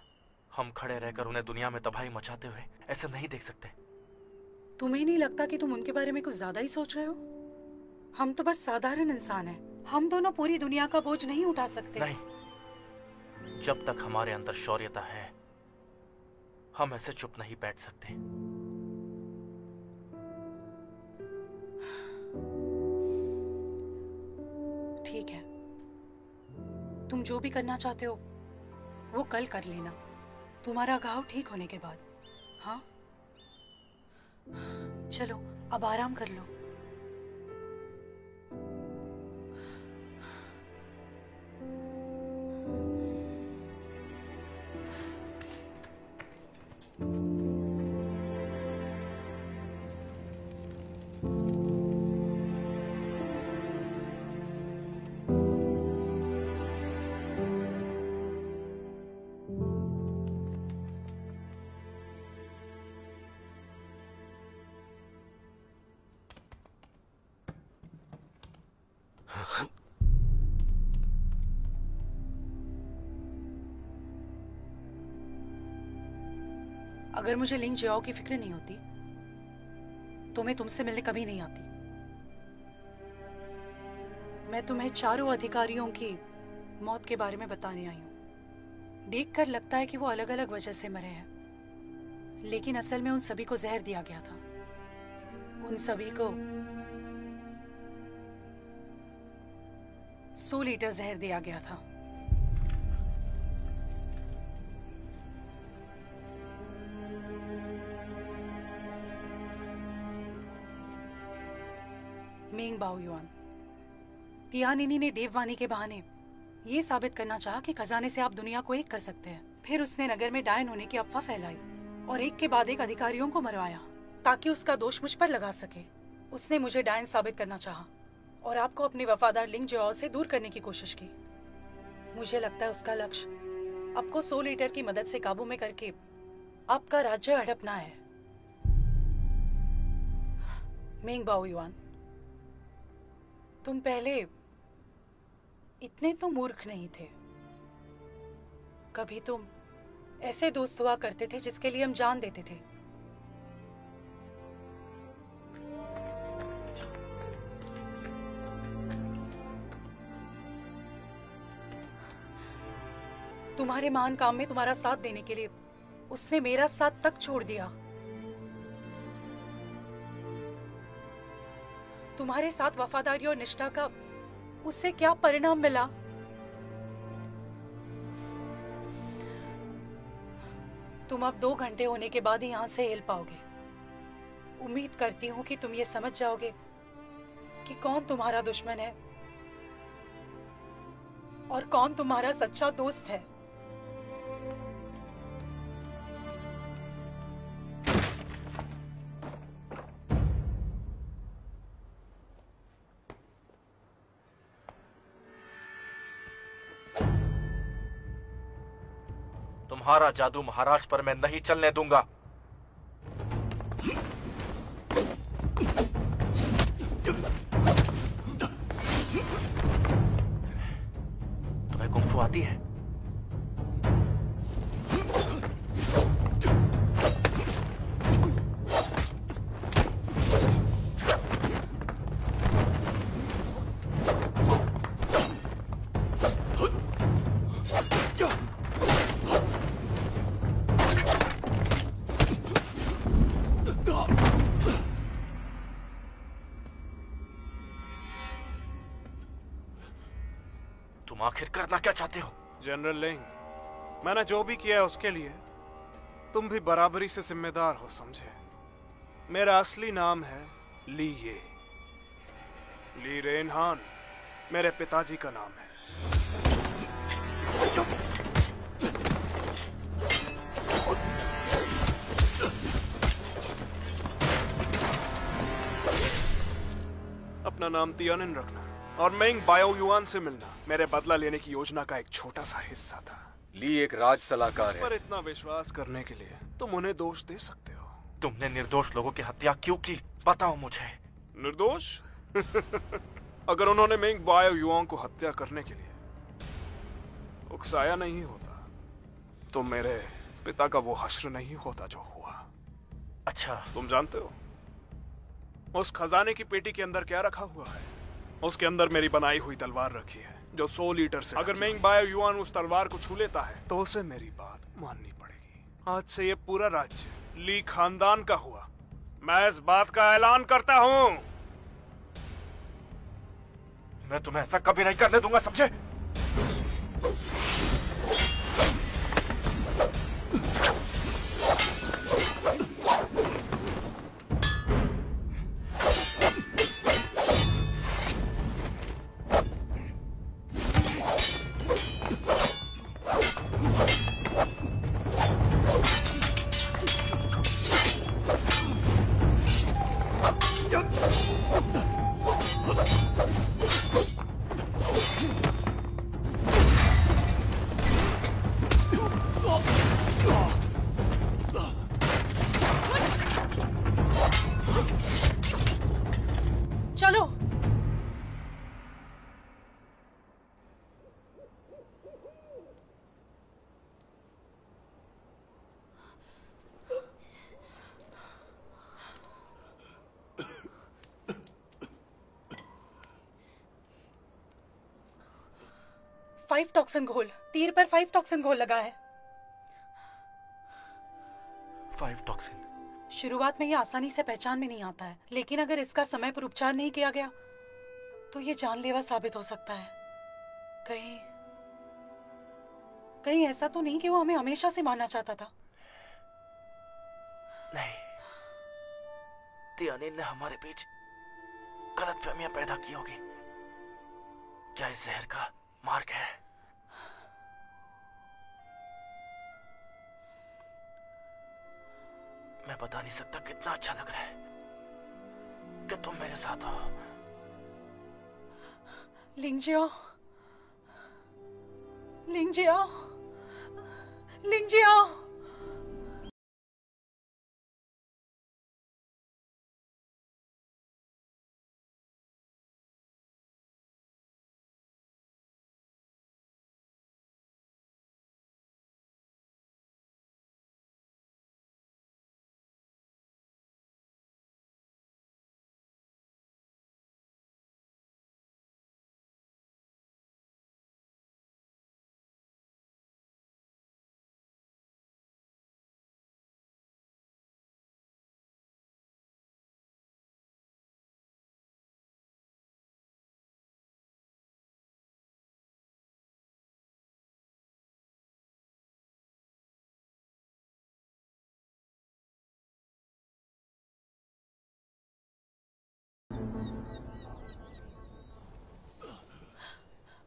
हम खड़े रहकर उन्हें दुनिया में तबाही मचाते हुए ऐसे नहीं देख सकते। तुम्हें नहीं लगता कि तुम उनके बारे में कुछ ज्यादा ही सोच रहे हो? हम तो बस साधारण इंसान हैं। हम दोनों पूरी दुनिया का बोझ नहीं उठा सकते। नहीं, जब तक हमारे अंदर शौर्यता है, हम ऐसे चुप नहीं बैठ सकते। ठीक है, तुम जो भी करना चाहते हो वो कल कर लेना, तुम्हारा घाव ठीक होने के बाद। हाँ, चलो अब आराम कर लो। अगर मुझे लिंग जियाओ की फिक्र नहीं होती तो मैं तुमसे मिलने कभी नहीं आती। मैं तुम्हें चारों अधिकारियों की मौत के बारे में बताने आई हूँ। देखकर लगता है कि वो अलग अलग वजह से मरे हैं, लेकिन असल में उन सभी को जहर दिया गया था। उन सभी को 100 लीटर जहर दिया गया था। मिंग बाओयुआन, तियानिनी ने देववाणी के बहाने ये साबित करना चाहा कि खजाने से आप दुनिया को एक कर सकते हैं। फिर उसने नगर में डायन होने की अफवाह फैलाई और एक के बाद एक अधिकारियों को मरवाया ताकि उसका दोष मुझ पर लगा सके। उसने मुझे डायन साबित करना चाहा और आपको अपनी वफादार लिंग जोआओ से दूर करने की कोशिश की। मुझे लगता है उसका लक्ष्य आपको सोल ईटर की मदद से काबू में करके आपका राज्य हड़पना है। मेंग बाओ युआन, तुम पहले इतने तो मूर्ख नहीं थे। कभी तुम ऐसे दोस्त हुआ करते थे जिसके लिए हम जान देते थे। तुम्हारे महान काम में तुम्हारा साथ देने के लिए उसने मेरा साथ तक छोड़ दिया। तुम्हारे साथ वफादारी और निष्ठा का उससे क्या परिणाम मिला? तुम अब 2 घंटे होने के बाद ही यहां से हिल पाओगे। उम्मीद करती हूं कि तुम ये समझ जाओगे कि कौन तुम्हारा दुश्मन है और कौन तुम्हारा सच्चा दोस्त है। तुम्हारा जादू महाराज पर मैं नहीं चलने दूंगा। तुम्हें कुंफू आती है? तुम आखिर करना क्या चाहते हो? जनरल लिंग, मैंने जो भी किया है उसके लिए तुम भी बराबरी से जिम्मेदार हो, समझे? मेरा असली नाम है ली ये। ली रेनहान मेरे पिताजी का नाम है। अपना नाम तियानिन रखना और मेंग बाओ युआन से मिलना मेरे बदला लेने की योजना का एक छोटा सा हिस्सा था। ली एक राज सलाहकार है। पर इतना विश्वास करने के लिए तुम उन्हें दोष दे सकते हो। तुमने निर्दोष लोगों की हत्या क्यों की? बताओ मुझे। निर्दोष? अगर उन्होंने मेंग बाओ युआन को हत्या करने के लिए उकसाया नहीं होता तो मेरे पिता का वो हश्र नहीं होता जो हुआ। अच्छा, तुम जानते हो उस खजाने की पेटी के अंदर क्या रखा हुआ है? उसके अंदर मेरी बनाई हुई तलवार रखी है जो सोल ईटर से। अगर मेंग बाओ युआन उस तलवार को छू लेता है तो उसे मेरी बात माननी पड़ेगी। आज से ये पूरा राज्य ली खानदान का हुआ। मैं इस बात का ऐलान करता हूँ। मैं तुम्हें ऐसा कभी नहीं करने दूंगा, समझे? चलो। फाइव टॉक्सिन घोल, तीर पर 5 टॉक्सिन घोल लगा है। 5 टॉक्सिन। शुरुआत में ये आसानी से पहचान में नहीं आता है, लेकिन अगर इसका समय पर उपचार नहीं किया गया तो ये जानलेवा साबित हो सकता है। कहीं ऐसा तो नहीं कि वो हमें हमेशा से मारना चाहता था? नहीं, तियानिन ने हमारे बीच गलतफहमियां पैदा की होगी। क्या इस जहर का मार्ग है? मैं बता नहीं सकता कितना अच्छा लग रहा है कि तुम मेरे साथ हो। लिंगजियो, लिंगजियो, लिंगजियो।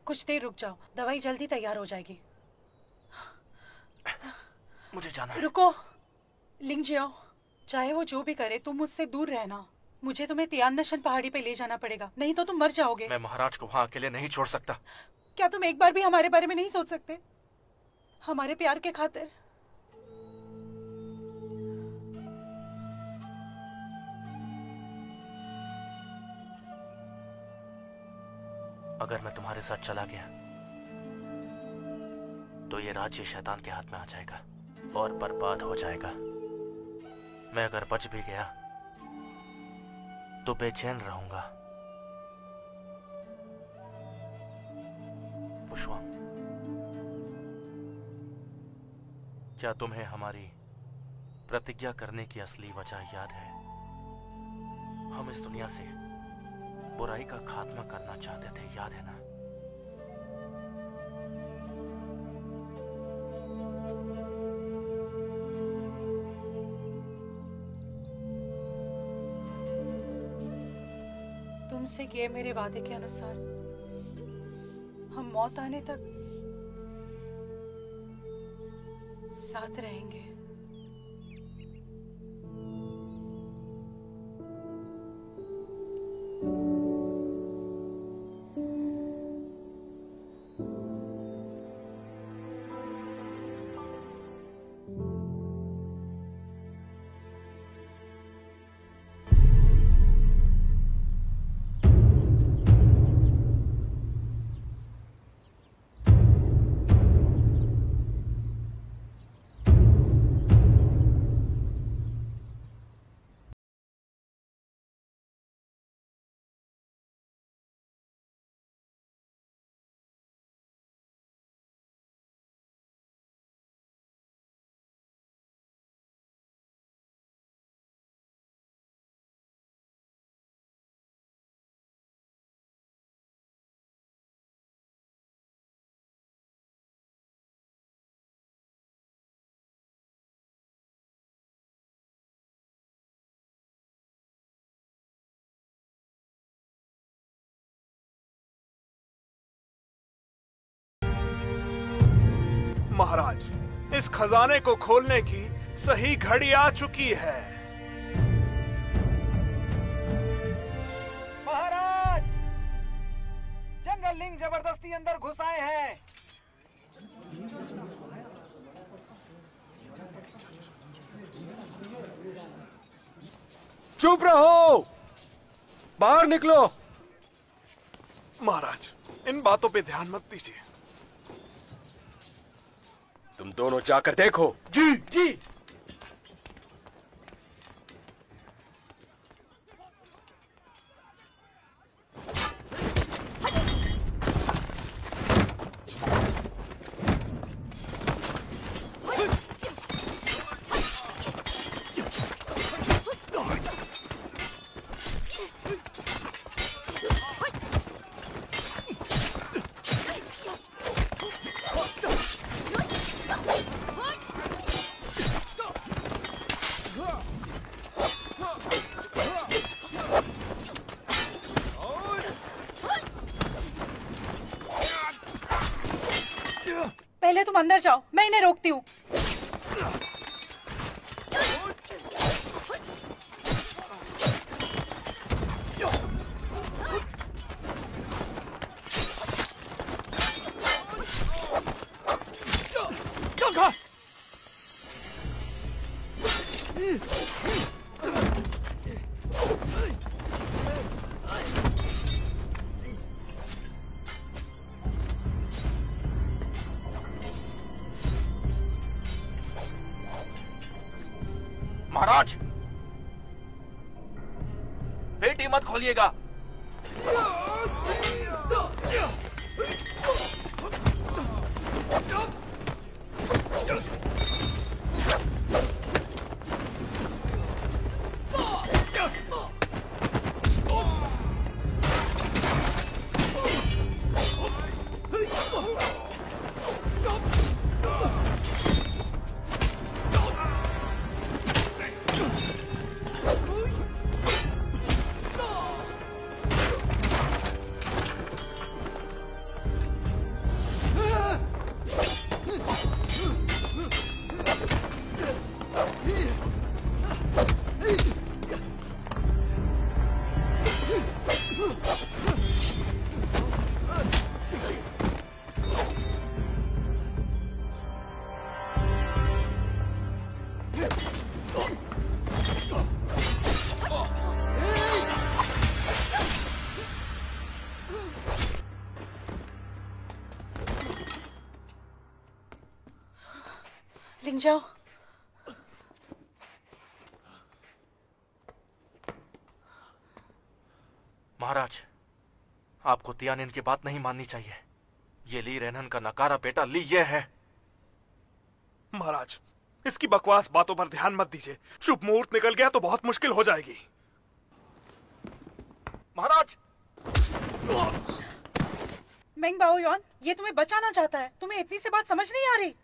कुछ देर रुक जाओ, दवाई जल्दी तैयार हो जाएगी। मुझे जाना है। रुको लिंगजियो, चाहे वो जो भी करे तुम मुझसे दूर रहना। मुझे तुम्हें तियाननशन पहाड़ी पे ले जाना पड़ेगा, नहीं तो तुम मर जाओगे। मैं महाराज को वहाँ अकेले नहीं छोड़ सकता। क्या तुम एक बार भी हमारे बारे में नहीं सोच सकते? हमारे प्यार के खातिर। अगर मैं तुम्हारे साथ चला गया तो ये राज्य शैतान के हाथ में आ जाएगा और बर्बाद हो जाएगा। मैं अगर बच भी गया तो बेचैन रहूंगा। पुष्पा, क्या तुम्हें हमारी प्रतिज्ञा करने की असली वजह याद है? हम इस दुनिया से बुराई का खात्मा करना चाहते थे, याद है ना? तुमसे किए मेरे वादे के अनुसार हम मौत आने तक साथ रहेंगे। महाराज, इस खजाने को खोलने की सही घड़ी आ चुकी है। महाराज, जनरल लिंग जबरदस्ती अंदर घुस आए हैं। चुप रहो, बाहर निकलो। महाराज, इन बातों पे ध्यान मत दीजिए। तुम दोनों जाकर देखो। जी जी। पहले तुम अंदर जाओ, मैं इन्हें रोकती हूँ। महाराज, पेटी मत खोलिएगा। लिंग जाओ। महाराज, आपको तियानिन की बात नहीं माननी चाहिए। ये ली रेनन का नकारा बेटा ली ये है। महाराज, इसकी बकवास बातों पर ध्यान मत दीजिए। शुभ मुहूर्त निकल गया तो बहुत मुश्किल हो जाएगी। महाराज! मेंग बाओयुआन, ये तुम्हें बचाना चाहता है। तुम्हें इतनी सी बात समझ नहीं आ रही?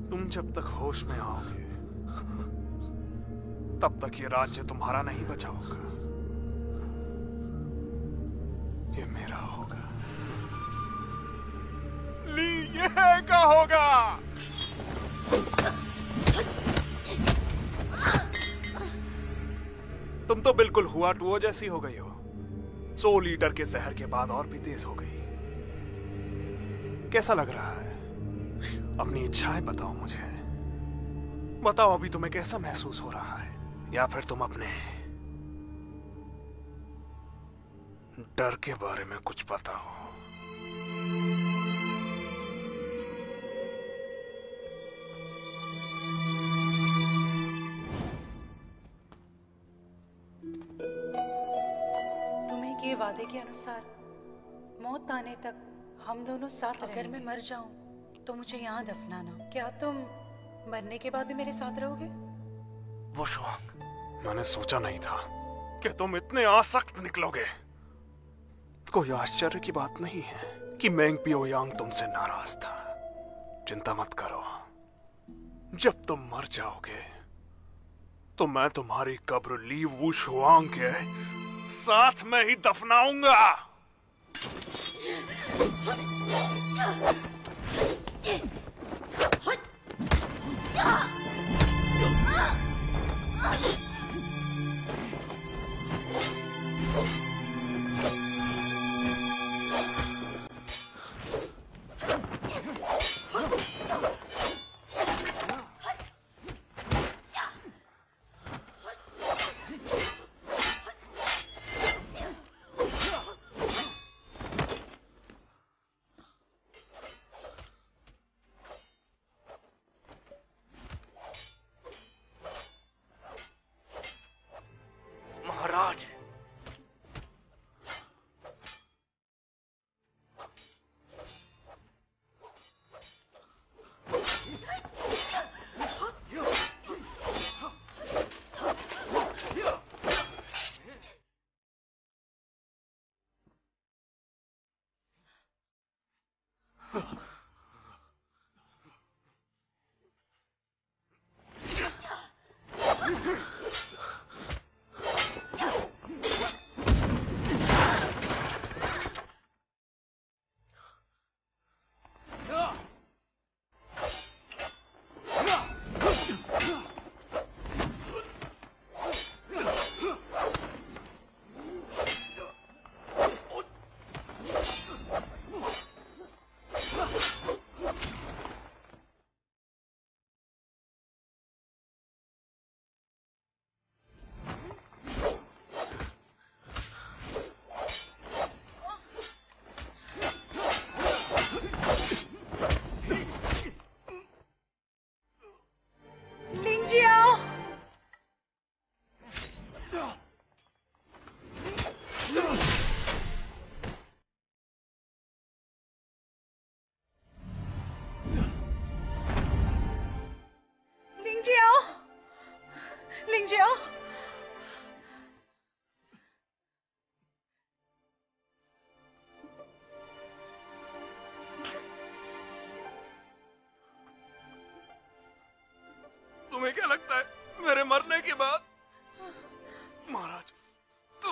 तुम जब तक होश में आओगे तब तक ये राज्य तुम्हारा नहीं बचा होगा, ये मेरा होगा। ली ये का होगा। तुम तो बिल्कुल हुआ टुओ जैसी हो गई हो। 100 लीटर के जहर के बाद और भी तेज हो गई। कैसा लग रहा है? अपनी इच्छाएं बताओ मुझे। बताओ अभी तुम्हें कैसा महसूस हो रहा है, या फिर तुम अपने डर के बारे में कुछ बताओ। तुम्हें किए वादे के अनुसार मौत आने तक हम दोनों साथ रहेंगे। अगर मैं मर जाऊं तो मुझे यहाँ दफनाना। क्या तुम मरने के बाद भी मेरे साथ रहोगे? वो शुआंग, मैंने सोचा नहीं था कि तुम इतने आसक्त निकलोगे। कोई आश्चर्य की बात नहीं है कि मेंग पिओयांग तुमसे नाराज था। चिंता मत करो, जब तुम मर जाओगे तो मैं तुम्हारी कब्र ली वू शुआंग के साथ में ही दफनाऊंगा।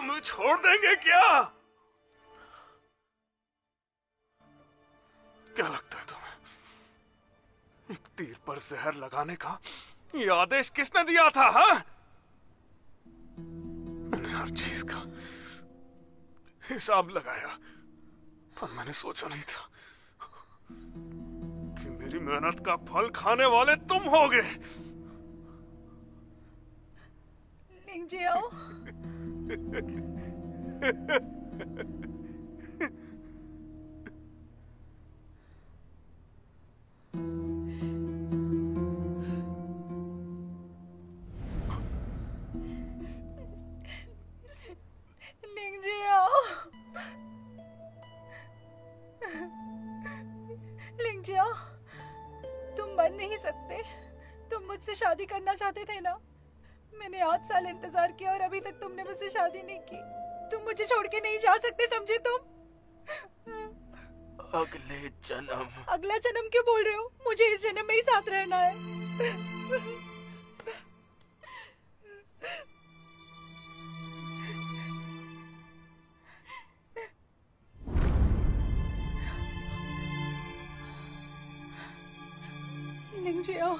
हमें छोड़ देंगे क्या? क्या लगता है तुम्हें, एक तीर पर जहर लगाने का ये आदेश किसने दिया था? हाँ, मैंने हर चीज का हिसाब लगाया, पर मैंने सोचा नहीं था कि मेरी मेहनत का फल खाने वाले तुम होगे। लिंग जियाओ, लिंग जियाओ, लिंग जियाओ, तुम मर नहीं सकते। तुम मुझसे शादी करना चाहते थे ना? मैंने 8 साल इंतजार किया और अभी तक तुमने मुझसे शादी नहीं की। तुम मुझे छोड़ के नहीं जा सकते, समझे तुम? अगले जन्म। अगला जन्म क्यों बोल रहे हो? मुझे इस जन्म में ही साथ रहना है। लिंग Xiao,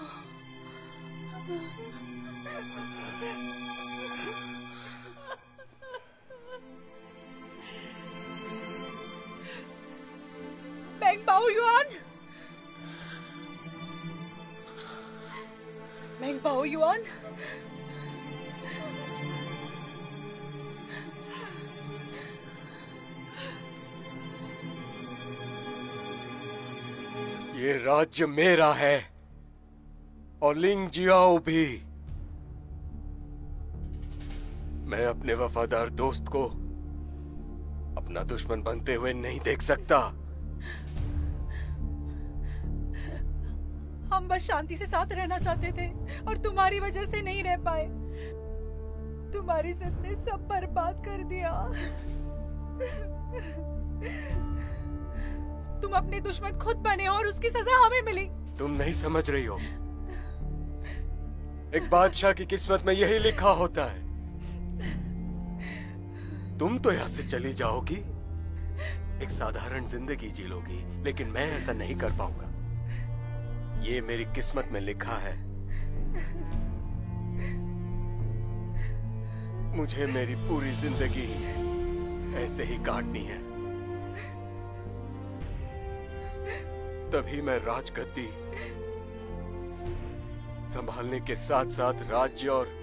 Meng Bao Yuan, Meng Bao Yuan, ये राज्य मेरा है और लिंग जियाओ भी। मैं अपने वफादार दोस्त को अपना दुश्मन बनते हुए नहीं देख सकता। हम बस शांति से साथ रहना चाहते थे और तुम्हारी वजह से नहीं रह पाए। तुम्हारी जिद ने सब बर्बाद कर दिया। तुम अपने दुश्मन खुद बने और उसकी सजा हमें मिली। तुम नहीं समझ रही हो, एक बादशाह की किस्मत में यही लिखा होता है। तुम तो यहां से चली जाओगी, एक साधारण जिंदगी जी लोगी, लेकिन मैं ऐसा नहीं कर पाऊंगा। ये मेरी किस्मत में लिखा है। मुझे मेरी पूरी जिंदगी ऐसे ही काटनी है, तभी मैं राजगद्दी संभालने के साथ साथ राज्य और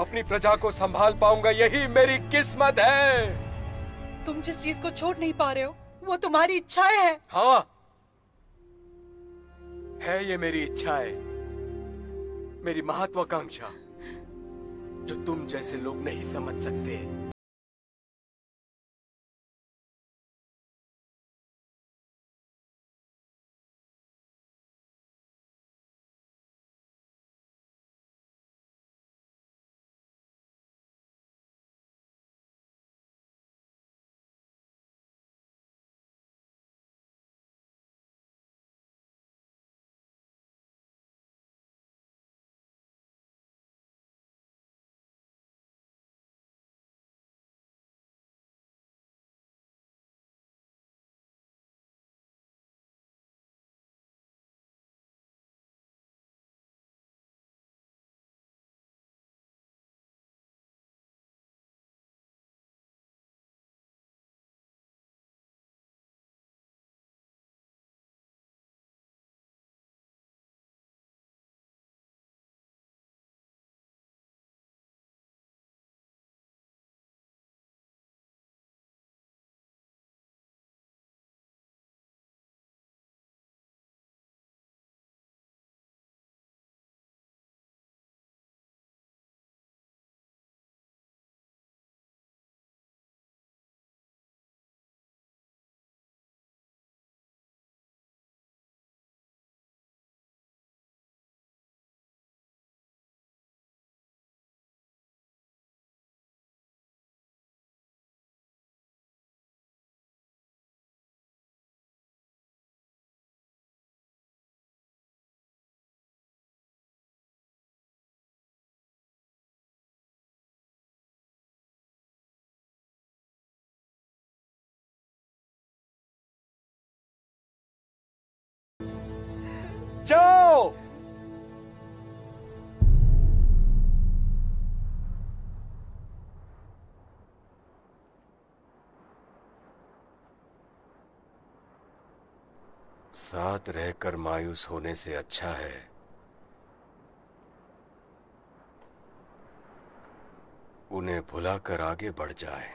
अपनी प्रजा को संभाल पाऊंगा। यही मेरी किस्मत है। तुम जिस चीज को छोड़ नहीं पा रहे हो वो तुम्हारी इच्छाएं हैं। हाँ, है ये मेरी इच्छा है, मेरी महत्वाकांक्षा, जो तुम जैसे लोग नहीं समझ सकते। बच्चों, साथ रहकर मायूस होने से अच्छा है उन्हें भुलाकर आगे बढ़ जाए।